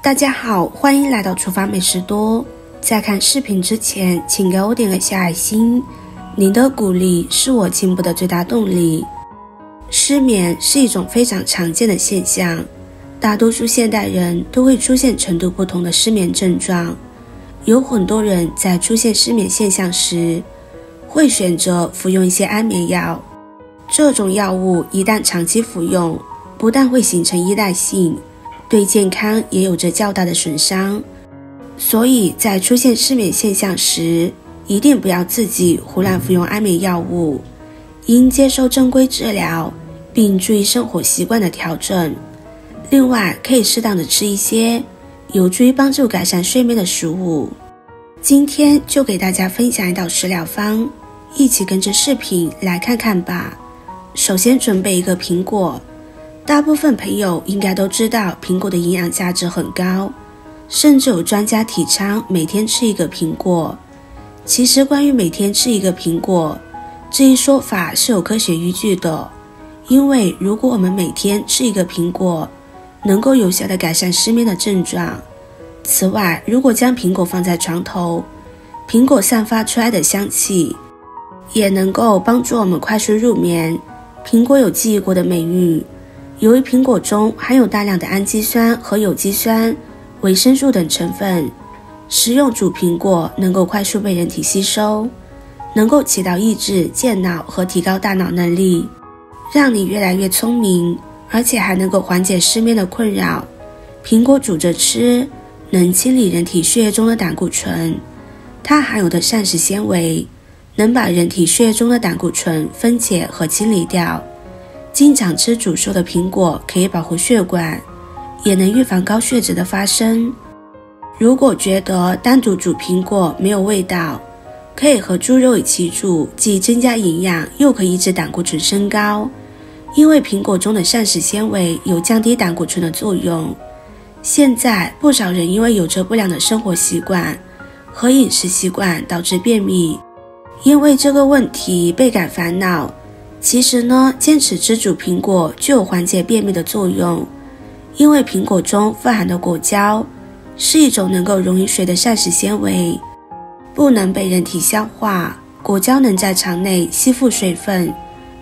大家好，欢迎来到厨房美食多。在看视频之前，请给我点个小爱心，您的鼓励是我进步的最大动力。失眠是一种非常常见的现象，大多数现代人都会出现程度不同的失眠症状。有很多人在出现失眠现象时，会选择服用一些安眠药。这种药物一旦长期服用，不但会形成依赖性，对健康也有着较大的损伤。所以在出现失眠现象时，一定不要自己胡乱服用安眠药物，应接受正规治疗，并注意生活习惯的调整。另外，可以适当的吃一些有助于帮助改善睡眠的食物。今天就给大家分享一道食疗方，一起跟着视频来看看吧。首先准备一个苹果，大部分朋友应该都知道苹果的营养价值很高，甚至有专家提倡每天吃一个苹果。其实关于每天吃一个苹果这一说法是有科学依据的，因为如果我们每天吃一个苹果，能够有效地改善失眠的症状。此外，如果将苹果放在床头，苹果散发出来的香气也能够帮助我们快速入眠。苹果有记忆国的美誉，由于苹果中含有大量的氨基酸和有机酸、维生素等成分，食用煮苹果能够快速被人体吸收，能够起到抑制健脑和提高大脑能力，让你越来越聪明，而且还能够缓解失眠的困扰。苹果煮着吃，能清理人体血液中的胆固醇，它含有的膳食纤维能把人体血液中的胆固醇分解和清理掉。经常吃煮熟的苹果可以保护血管，也能预防高血脂的发生。如果觉得单独煮苹果没有味道，可以和猪肉一起煮，既增加营养，又可以抑制胆固醇升高。因为苹果中的膳食纤维有降低胆固醇的作用。现在不少人因为有着不良的生活习惯和饮食习惯导致便秘，因为这个问题倍感烦恼。其实呢，坚持吃煮苹果就有缓解便秘的作用，因为苹果中富含的果胶是一种能够溶于水的膳食纤维，不能被人体消化。果胶能在肠内吸附水分，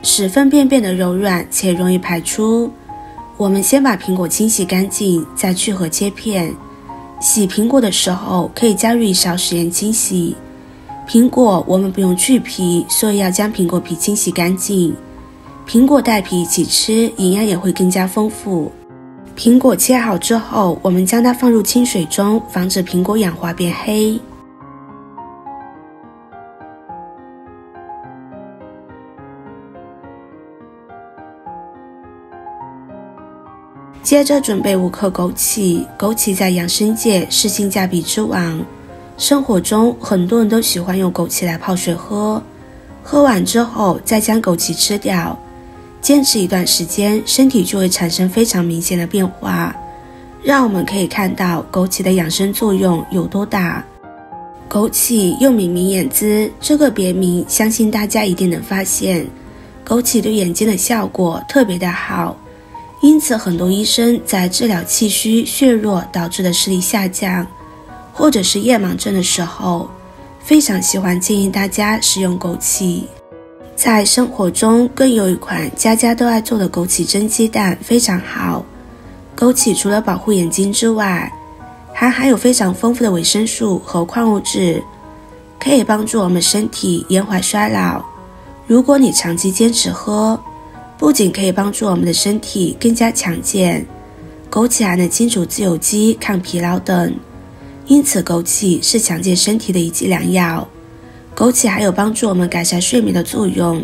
使粪便变得柔软且容易排出。我们先把苹果清洗干净，再去核切片。洗苹果的时候可以加入1勺食盐清洗。苹果我们不用去皮，所以要将苹果皮清洗干净。苹果带皮一起吃，营养也会更加丰富。苹果切好之后，我们将它放入清水中，防止苹果氧化变黑。接着准备5克枸杞。枸杞在养生界是性价比之王，生活中很多人都喜欢用枸杞来泡水喝，喝完之后再将枸杞吃掉，坚持一段时间，身体就会产生非常明显的变化，让我们可以看到枸杞的养生作用有多大。枸杞又名明眼滋，这个别名相信大家一定能发现，枸杞对眼睛的效果特别的好，因此很多医生在治疗气虚血弱导致的视力下降或者是夜盲症的时候，非常喜欢建议大家使用枸杞。在生活中更有一款家家都爱做的枸杞蒸鸡蛋非常好。枸杞除了保护眼睛之外，还含有非常丰富的维生素和矿物质，可以帮助我们身体延缓衰老。如果你长期坚持喝，不仅可以帮助我们的身体更加强健，枸杞还能清除自由基、抗疲劳等，因此枸杞是强健身体的一剂良药。枸杞还有帮助我们改善睡眠的作用，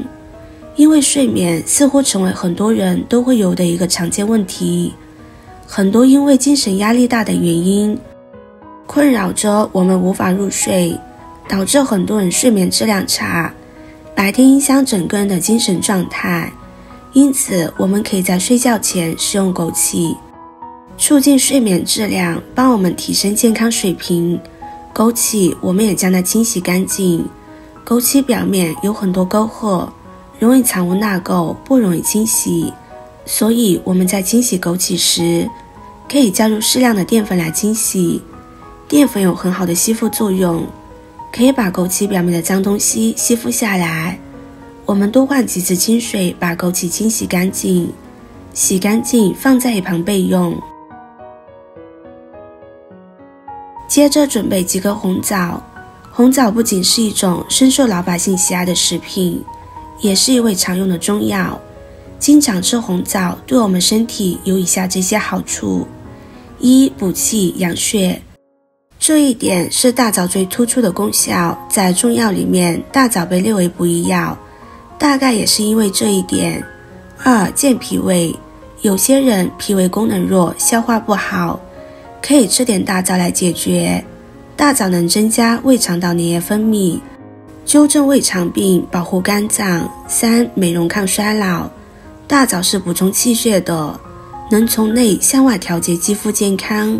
因为睡眠似乎成为很多人都会有的一个常见问题，很多因为精神压力大等原因困扰着我们无法入睡，导致很多人睡眠质量差，白天影响整个人的精神状态。因此我们可以在睡觉前使用枸杞，促进睡眠质量，帮我们提升健康水平。枸杞我们也将它清洗干净，枸杞表面有很多沟壑，容易藏污纳垢，不容易清洗，所以我们在清洗枸杞时可以加入适量的淀粉来清洗。淀粉有很好的吸附作用，可以把枸杞表面的脏东西吸附下来。我们多换几次清水把枸杞清洗干净，洗干净放在一旁备用。接着准备几个红枣。红枣不仅是一种深受老百姓喜爱的食品，也是一味常用的中药。经常吃红枣对我们身体有以下这些好处：一、补气养血。这一点是大枣最突出的功效，在中药里面大枣被列为补益药，大概也是因为这一点。二、健脾胃。有些人脾胃功能弱，消化不好，可以吃点大枣来解决。大枣能增加胃肠道粘液分泌，纠正胃肠病，保护肝脏。三、美容抗衰老。大枣是补充气血的，能从内向外调节肌肤健康。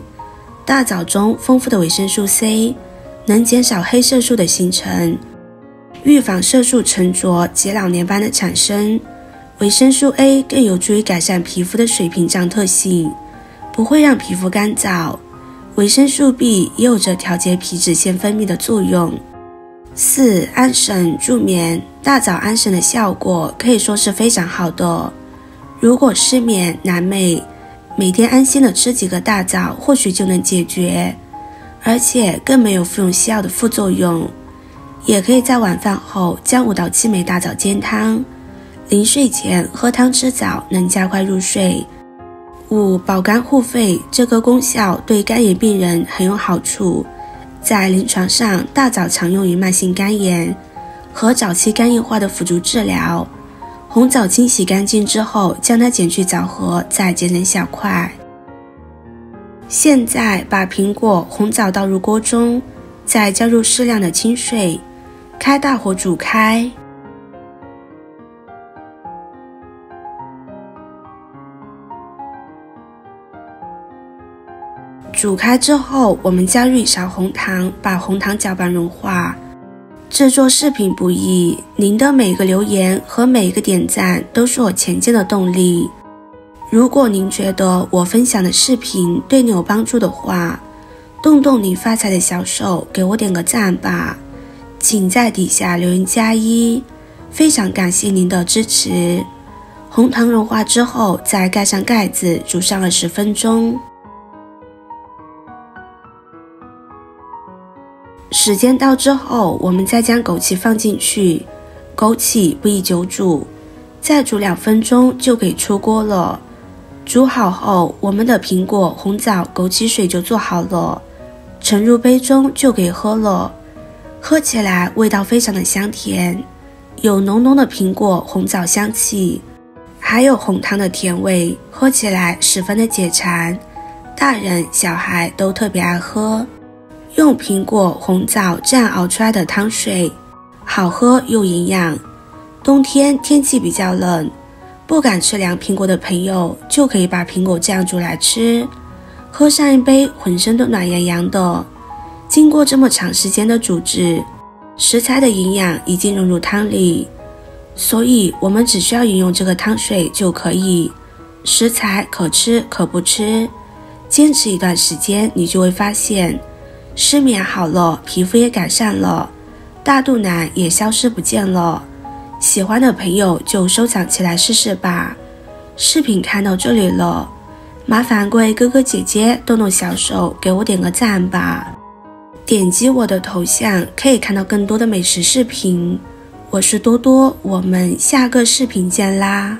大枣中丰富的维生素 C 能减少黑色素的形成，预防色素沉着及老年斑的产生。维生素 A 更有助于改善皮肤的水屏障特性，不会让皮肤干燥。维生素 B 也有着调节皮脂腺分泌的作用。四、安神助眠。大枣安神的效果可以说是非常好的。如果失眠难寐，每天安心的吃几个大枣或许就能解决，而且更没有服用西药的副作用。也可以在晚饭后将5到7枚大枣煎汤，临睡前喝汤吃枣，能加快入睡。五、保肝护肺。这个功效对肝炎病人很有好处，在临床上大枣常用于慢性肝炎和早期肝硬化的辅助治疗。红枣清洗干净之后，将它剪去枣核，再剪成小块。现在把苹果、红枣倒入锅中，再加入适量的清水，开大火煮开。煮开之后，我们加入1勺红糖，把红糖搅拌融化。制作视频不易，您的每个留言和每一个点赞都是我前进的动力。如果您觉得我分享的视频对你有帮助的话，动动你发财的小手，给我点个赞吧。请在底下留言加1，非常感谢您的支持。红糖融化之后，再盖上盖子，煮上20分钟。时间到之后，我们再将枸杞放进去，枸杞不宜久煮，再煮2分钟就可以出锅了。煮好后，我们的苹果、红枣、枸杞水就做好了，盛入杯中就可以喝了。喝起来味道非常的香甜，有浓浓的苹果、红枣香气，还有红糖的甜味，喝起来十分的解馋，大人小孩都特别爱喝。用苹果、红枣这样熬出来的汤水，好喝又营养。冬天天气比较冷，不敢吃凉苹果的朋友，就可以把苹果这样煮来吃，喝上一杯，浑身都暖洋洋的。经过这么长时间的煮制，食材的营养已经融入汤里，所以我们只需要饮用这个汤水就可以。食材可吃可不吃，坚持一段时间，你就会发现失眠好了，皮肤也改善了，大肚腩也消失不见了。喜欢的朋友就收藏起来试试吧。视频看到这里了，麻烦各位哥哥姐姐动动小手给我点个赞吧。点击我的头像可以看到更多的美食视频。我是多多，我们下个视频见啦。